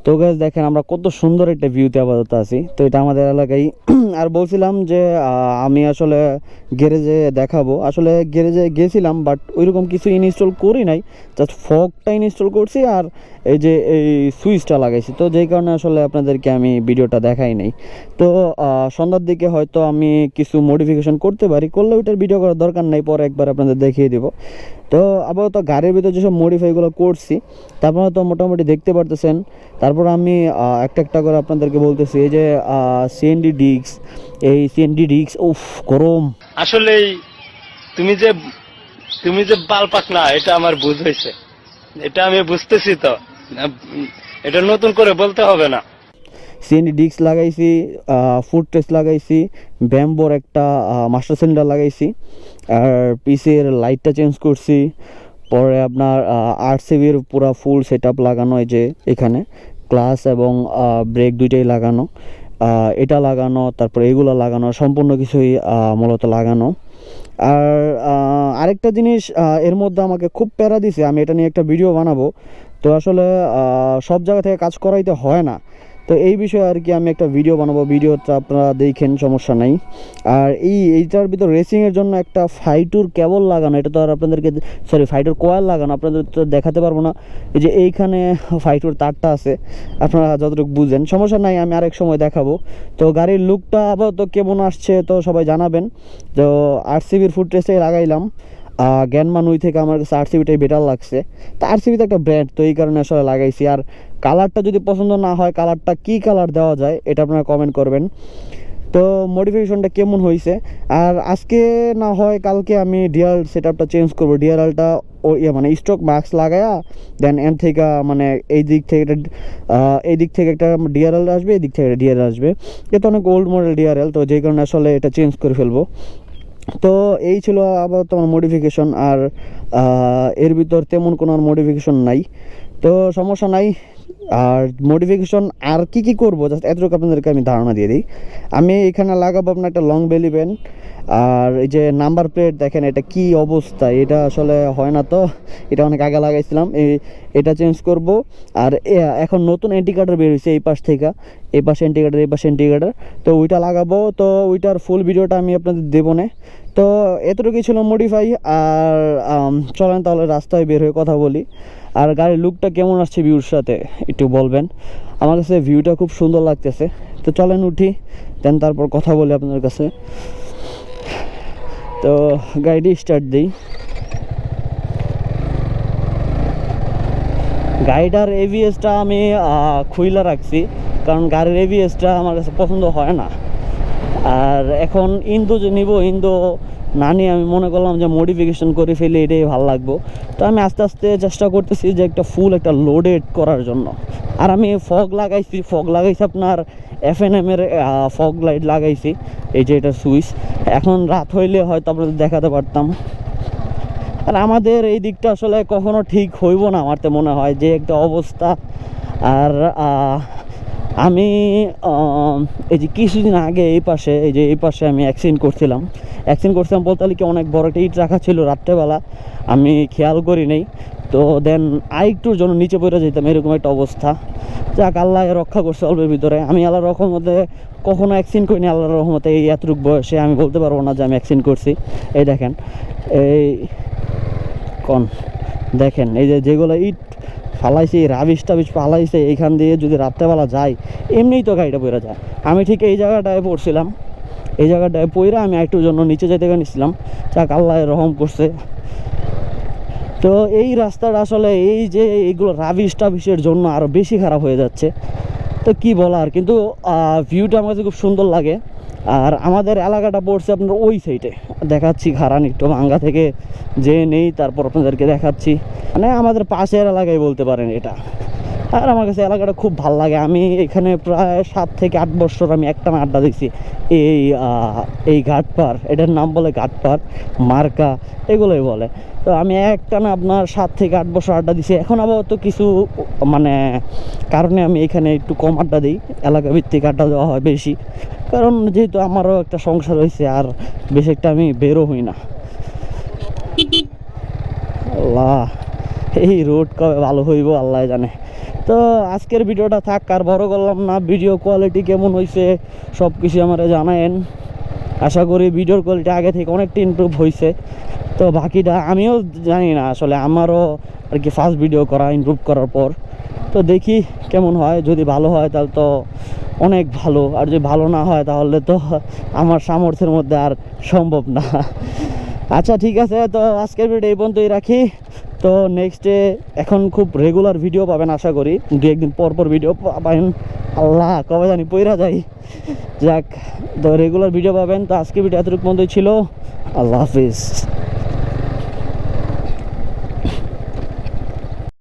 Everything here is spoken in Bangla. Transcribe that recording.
তো গাইস দেখেন আমরা কত সুন্দর একটা ভিউতে আপাতত আছি। তো এটা আমাদের এলাকায়। আর বলছিলাম যে আমি আসলে গ্যারেজে দেখাবো, আসলে গ্যারেজে গেছিলাম বাট ওইরকম কিছু ইনস্টল করি নাই, জাস্ট ফগটা ইনস্টল করছি আর এই যে এই সুইচটা লাগাইছি। তো যেই কারণে আসলে আপনাদেরকে আমি ভিডিওটা দেখাই নাই। তো সন্ধ্যার দিকে হয়তো আমি কিছু মডিফিকেশন করতে পারি, করলে ওইটার ভিডিও করার দরকার নাই, পরে একবার আপনাদের দেখিয়ে দেবো। তো আপাতত গাড়ির ভিতরে যেসব মডিফাইগুলো করছি তারপরে তো মোটামুটি দেখতে পারতেছেন। তারপর আমি একটা একটা করে আপনাদেরকে বলতেছি, এই যে সিএনডি ডিস্ক, এই সিএনডি ডিস্ক উফ গরম আসলেই। তুমি যে তুমি যে বাল পাকনা এটা আমার বুঝ হয়েছে, এটা আমি বুঝতেছি। তো এটা নতুন করে বলতে হবে না। সিএনডি ডিস্ক লাগাইছি, ফুট টেস্ট লাগাইছি, ব্যাম্বোর একটা মাস্টার সিলিন্ডার লাগাইছি, আর পিসের লাইটটা চেঞ্জ করছি। পরে আপনার আরসিবির পুরো ফুল সেট আপ লাগানো, এই যে এখানে ক্লাস এবং ব্রেক দুইটাই লাগানো, এটা লাগানো, তারপরে এগুলো লাগানো, সম্পূর্ণ কিছুই মূলত লাগানো। আর আরেকটা জিনিস এর মধ্যে আমাকে খুব প্যারা দিছে, আমি এটা নিয়ে একটা ভিডিও বানাবো। তো আসলে সব জায়গা থেকে কাজ করাইতে হয় না, তো এই বিষয়ে আর কি আমি একটা ভিডিও বানাবো, ভিডিওটা আপনারা দেখেন, সমস্যা নাই। আর এইটার ভিতর রেসিংয়ের জন্য একটা ফাইটুর কেবল লাগানো, এটা তো আর আপনাদেরকে, সরি ফাইটুর কয়েল লাগানো আপনাদের তো দেখাতে পারবো না। এই যে এইখানে ফাইটুর তারটা আছে, আপনারা যতটুকু বুঝেন, সমস্যা নাই, আমি আরেক সময় দেখাবো। তো গাড়ির লুকটা আপাতত কেমন আসছে তো সবাই জানাবেন। তো আরসিবির ফুট টেস্টে লাগাইলাম, জ্ঞানমানুই থেকে আমার কাছে আরসিবিটাই বেটার লাগছে। তো আরসিবি তো একটা ব্র্যান্ড, তো এই কারণে আসলে লাগাইছি। আর কালারটা যদি পছন্দ না হয়, কালারটা কি কালার দেওয়া যায় এটা আপনারা কমেন্ট করবেন। তো মডিফিকেশনটা কেমন হয়েছে, আর আজকে না হয় কালকে আমি ডিআর সেট আপটা চেঞ্জ করবো, ডিআরএলটা ও মানে স্ট্রোক মাস্ক লাগায়া দেন এন্ড থেকে মানে এই দিক থেকে একটা ডিআরএল আসবে, এই দিক থেকে একটা ডিআরএল আসবে। এটা অনেক ওল্ড মডেল ডিআরএল, তো যেই কারণে আসলে এটা চেঞ্জ করে ফেলবো। তো এই ছিল আবার তোমার মডিফিকেশন। আর এর ভিতর তেমন কোনো আর মডিফিকেশন নাই, তো সমস্যা নাই। আর মডিফিকেশন আর কি করবো জাস্ট এতটুকু আপনাদেরকে আমি ধারণা দিয়ে দিই। আমি এখানে লাগাবো আপনার একটা লং বেলি পেন, আর এই যে নাম্বার প্লেট দেখেন এটা কি অবস্থা, এটা আসলে হয় না, তো এটা অনেক আগে লাগাইছিলাম, এটা চেঞ্জ করব। আর এখন নতুন এন্টিকাটার বের হয়েছে এই পাশ থেকে, এই পাশে এন্টিকাটার, এই পাশে এন্টিকাটার, তো ওইটা লাগাবো। তো ওইটার ফুল ভিডিওটা আমি আপনাদের দেবো না। তো এতটুকুই ছিল মডিফাই। আর চলেন তাহলে রাস্তায় বের হয়ে কথা বলি। আর গাড়ির লুকটা কেমন আসছে ভিউর সাথে একটু বলবেন, আমার কাছে ভিউটা খুব সুন্দর লাগতেছে। তো চলেন উঠি, দেন তারপর কথা বলি আপনাদের কাছে। তো গাড়িটি স্টার্ট দিই। গাড়িটার এভিএসটা আমি খুইলা রাখছি, কারণ গাড়ির এভিএসটা আমার কাছে পছন্দ হয় না। আর এখন ইন্দো যে নিব, ইন্দো না নিয়ে আমি মনে করলাম যে মডিফিকেশন করে ফেলে এটাই ভালো লাগবো। তো আমি আস্তে আস্তে চেষ্টা করতেছি যে একটা ফুল একটা লোডেড করার জন্য। আর আমি ফগ লাগাইছি আপনার FNM এর ফগ লাইট লাগাইছি, এই যে এটা সুইচ। এখন রাত হইলে হয়তো আপনাদের দেখাতে পারতাম। আর আমাদের এই দিকটা আসলে কখনো ঠিক হইব না আমার তো মনে হয়, যে একটা অবস্থা। আর আমি এই যে কিছুদিন আগে এই পাশে আমি অ্যাক্সিডেন্ট করছিলাম বলতে কি অনেক বড় একটা ইট রাখা ছিল রাত্রেবেলা, আমি খেয়াল করি নাই। তো দেন আরেকটুর জন্য নিচে পড়ে যেতাম, এরকম একটা অবস্থা। যাক আল্লাহ রক্ষা করছে অল্পের ভিতরে। আমি আল্লাহর রহমতে কখনো অ্যাক্সিডেন্ট করিনি, আল্লাহর রহমতে এই এতটুকু বয়সে আমি বলতে পারবো না যে আমি অ্যাক্সিডেন্ট করছি। এই দেখেন, এই দেখেন এই যেগুলো ইট ফালাইছে, রাবিশ টাবিশ ফালাইছে, এইখান দিয়ে যদি রাত্রেবেলা যায় এমনিই তো গাড়িটা পড়ে যায়। আমি ঠিক এই জায়গাটায় পড়ছিলাম, এই জায়গাটায় পড়ে আমি একটুর জন্য নিচে যেতে নিছিলাম, যাক আল্লাহ রহম করছে। তো এই রাস্তাটা আসলে এই যে এইগুলো রাবিশ টাবিশের জন্য আরও বেশি খারাপ হয়ে যাচ্ছে। তো কি বলার, কিন্তু ভিউটা আমার কাছে খুব সুন্দর লাগে। আর আমাদের এলাকাটা পড়ছে আপনার ওই সাইডে, দেখাচ্ছি খারান একটু ভাঙ্গা থেকে যে নেই, তারপর আপনাদেরকে দেখাচ্ছি। মানে আমাদের পাশের এলাকায় বলতে পারেন এটা। আর আমার কাছে এলাকাটা খুব ভালো লাগে। আমি এখানে প্রায় 7 থেকে 8 বছর আমি একটানা আড্ডা দিচ্ছি এই ঘাটপাড়, এটার নাম বলে ঘাটপাড়, মার্কা এগুলোই বলে। তো আমি একটানা আপনার 7 থেকে 8 বছর আড্ডা দিছি। এখন আপাতত কিছু মানে কারণে আমি এখানে একটু কম আড্ডা দিই, এলাকা ভিত্তিক আড্ডা দেওয়া হয় বেশি, কারণ যেহেতু আমারও একটা সংসার হয়েছে আর বেশি একটা আমি বেরো হই না। আল্লাহ, এই রোড কবে ভালো হইব আল্লাহ জানে। তো আজকের ভিডিওটা থাক, আর বড় করলাম না। ভিডিও কোয়ালিটি কেমন হয়েছে সব কিছু আমার জানায়েন। আশা করি ভিডিওর কোয়ালিটি আগে থেকে অনেকটা ইমপ্রুভ হয়েছে। তো বাকিটা আমিও জানি না, আসলে আমারও আর কি ফার্স্ট ভিডিও করা ইমপ্রুভ করার পর। তো দেখি কেমন হয়, যদি ভালো হয় তাহলে তো অনেক ভালো, আর যদি ভালো না হয় তাহলে তো আমার সামর্থ্যের মধ্যে আর সম্ভব না। আচ্ছা ঠিক আছে, তো আজকের ভিডিও এই পর্যন্তই রাখি। তো নেক্সটে এখন খুব রেগুলার ভিডিও পাবেন আশা করি, দু একদিন পর পর ভিডিও পাবেন। আল্লাহ কবে জানি পইরা যাই, যাক। তো রেগুলার ভিডিও পাবেন। তো আজকে ভিডিও এতটুকু পর্যন্তই ছিল। আল্লাহ হাফিজ।